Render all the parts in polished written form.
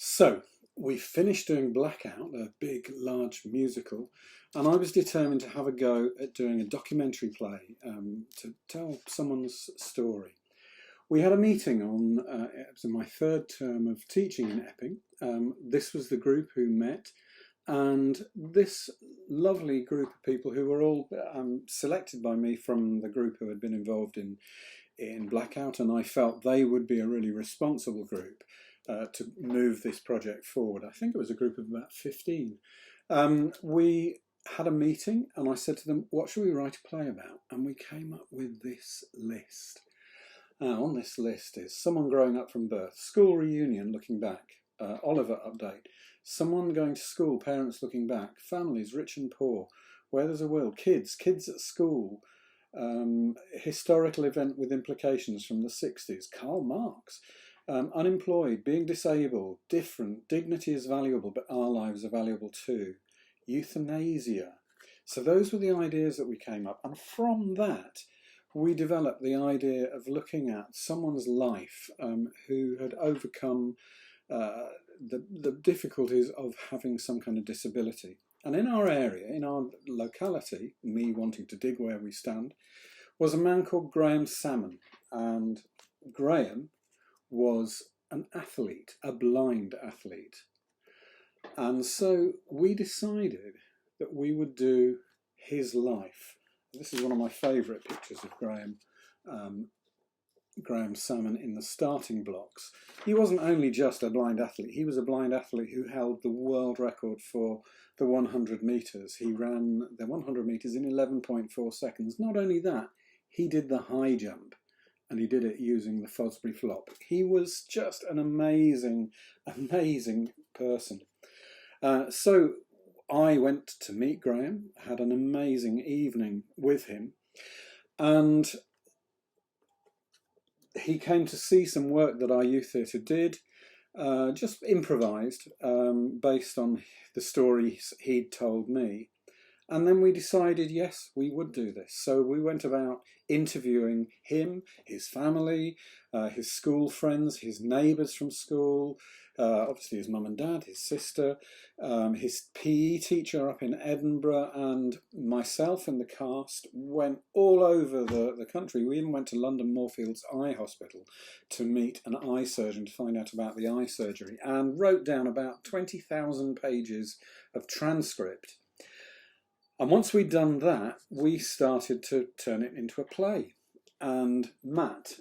So we finished doing Blackout, a big, large musical, and I was determined to have a go at doing a documentary play to tell someone's story. We had a meeting on, it was in my third term of teaching in Epping. This was the group who met, and this lovely group of people who were all selected by me from the group who had been involved in Blackout, and I felt they would be a really responsible group to move this project forward. I think it was a group of about 15. We had a meeting and I said to them, what should we write a play about? And we came up with this list. On this list is someone growing up from birth, school reunion looking back, Oliver update, someone going to school, parents looking back, families rich and poor, where there's a will, kids at school, historical event with implications from the 60s, Karl Marx, unemployed, being disabled, different, dignity is valuable, but our lives are valuable too. Euthanasia. So those were the ideas that we came up, and from that we developed the idea of looking at someone's life who had overcome the difficulties of having some kind of disability. And in our area, in our locality, me wanting to dig where we stand, was a man called Graham Salmon, and Graham was an athlete, a blind athlete. And so we decided that we would do his life. This is one of my favourite pictures of Graham Salmon in the starting blocks. He wasn't only just a blind athlete, he was a blind athlete who held the world record for the 100 metres. He ran the 100 metres in 11.4 seconds. Not only that, he did the high jump, and he did it using the Fosbury flop. He was just an amazing, amazing person. So I went to meet Graham, had an amazing evening with him, and he came to see some work that our youth theatre did, just improvised, based on the stories he'd told me. And then we decided, yes, we would do this. So we went about interviewing him, his family, his school friends, his neighbours from school, obviously his mum and dad, his sister, his PE teacher up in Edinburgh, and myself and the cast went all over the country. We even went to London Moorfields Eye Hospital to meet an eye surgeon to find out about the eye surgery, and wrote down about 20,000 pages of transcript. And once we'd done that, we started to turn it into a play. And Matt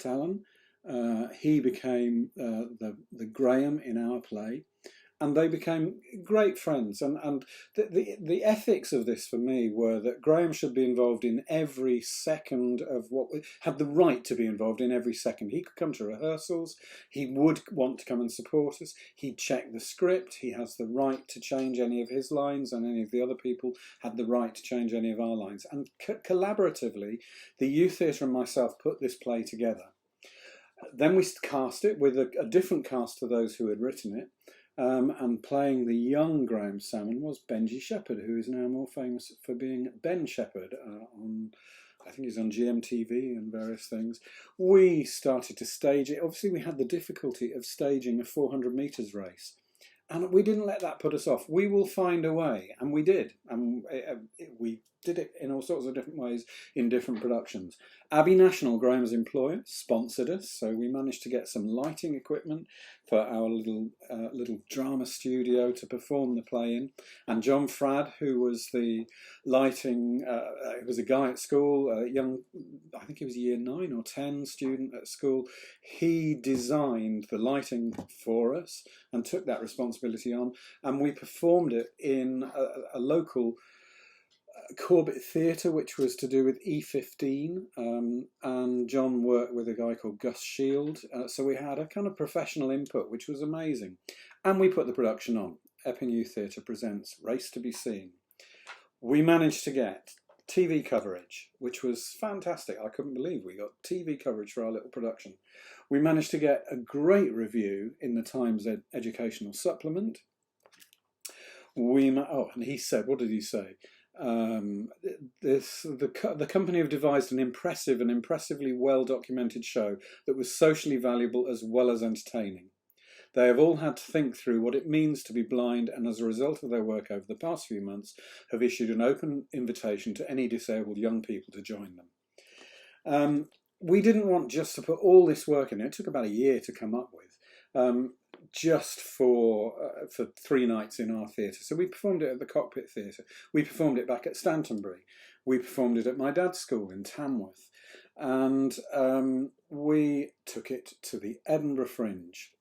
Allen, he became the Graham in our play, and they became great friends. And the ethics of this for me were that Graham should be involved in every second of had the right to be involved in every second. He could come to rehearsals, he would want to come and support us, he'd check the script, he has the right to change any of his lines, and any of the other people had the right to change any of our lines. And collaboratively, the youth theatre and myself put this play together. Then we cast it with a different cast to those who had written it. And playing the young Graham Salmon was Benji Shepherd, who is now more famous for being Ben Shepherd I think he's on GMTV and various things. We started to stage it. Obviously, we had the difficulty of staging a 400 metres race, and we didn't let that put us off. We will find a way, and we did. And we did it in all sorts of different ways in different productions. Abbey National, Graham's employer, sponsored us, so we managed to get some lighting equipment for our little drama studio to perform the play in. And John Fradd, who was the lighting, was a guy at school, a young, I think he was a year 9 or 10 student at school. He designed the lighting for us and took that responsibility on, and we performed it in a local Corbett Theatre, which was to do with E15, and John worked with a guy called Gus Shield, so we had a kind of professional input, which was amazing. And we put the production on. Epping Youth Theatre presents Race to be Seen. We managed to get TV coverage, which was fantastic. I couldn't believe we got TV coverage for our little production. We managed to get a great review in the Times Educational Supplement. And he said, what did he say? The company have devised an impressive and impressively well documented show that was socially valuable as well as entertaining. They have all had to think through what it means to be blind, and as a result of their work over the past few months, have issued an open invitation to any disabled young people to join them. We didn't want just to put all this work in. It took about a year to come up with, just for 3 nights in our theatre. So we performed it at the Cockpit Theatre. We performed it back at Stantonbury. We performed it at my dad's school in Tamworth. And we took it to the Edinburgh Fringe.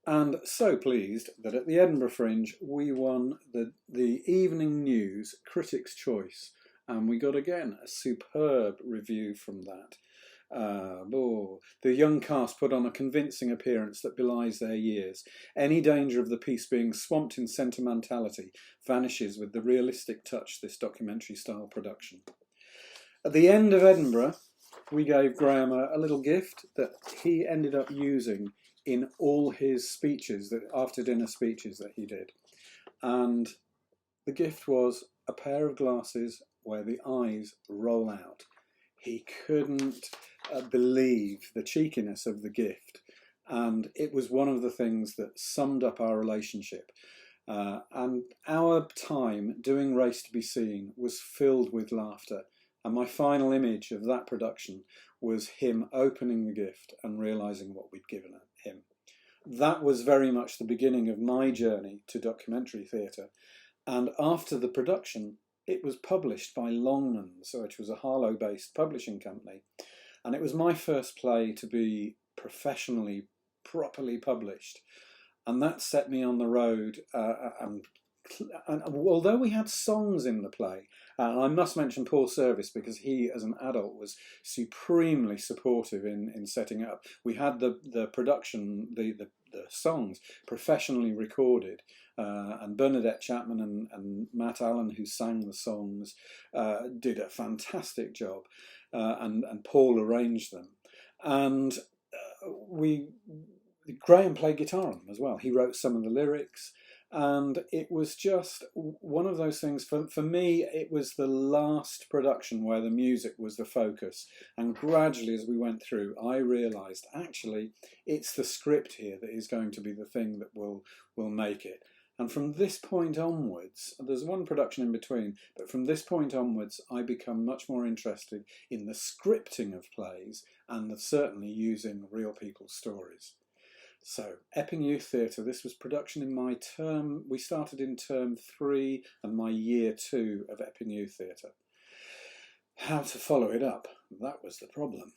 And so pleased that at the Edinburgh Fringe we won the Evening News Critics' Choice. And we got, again, a superb review from that. The young cast put on a convincing appearance that belies their years. Any danger of the piece being swamped in sentimentality vanishes with the realistic touch this documentary-style production. At the end of Edinburgh, we gave Graham a little gift that he ended up using in all his speeches, after-dinner speeches that he did. And the gift was a pair of glasses where the eyes roll out. He couldn't believe the cheekiness of the gift, and it was one of the things that summed up our relationship. And our time doing Race to be Seen was filled with laughter, and my final image of that production was him opening the gift and realising what we'd given him. That was very much the beginning of my journey to documentary theatre, and after the production it was published by Longmans, which was a Harlow-based publishing company. And it was my first play to be professionally, properly published. And that set me on the road. And although we had songs in the play, I must mention Paul Service, because he, as an adult, was supremely supportive in setting it up. We had the production, the songs professionally recorded. And Bernadette Chapman and Matt Allen, who sang the songs, did a fantastic job, and Paul arranged them. And Graham played guitar on them as well. He wrote some of the lyrics, and it was just one of those things. For me, it was the last production where the music was the focus. And gradually, as we went through, I realised, actually, it's the script here that is going to be the thing that will make it. And from this point onwards, there's one production in between, but from this point onwards, I become much more interested in the scripting of plays and certainly using real people's stories. So, Epping Youth Theatre, this was production in my term. We started in term 3 and my year 2 of Epping Youth Theatre. How to follow it up? That was the problem.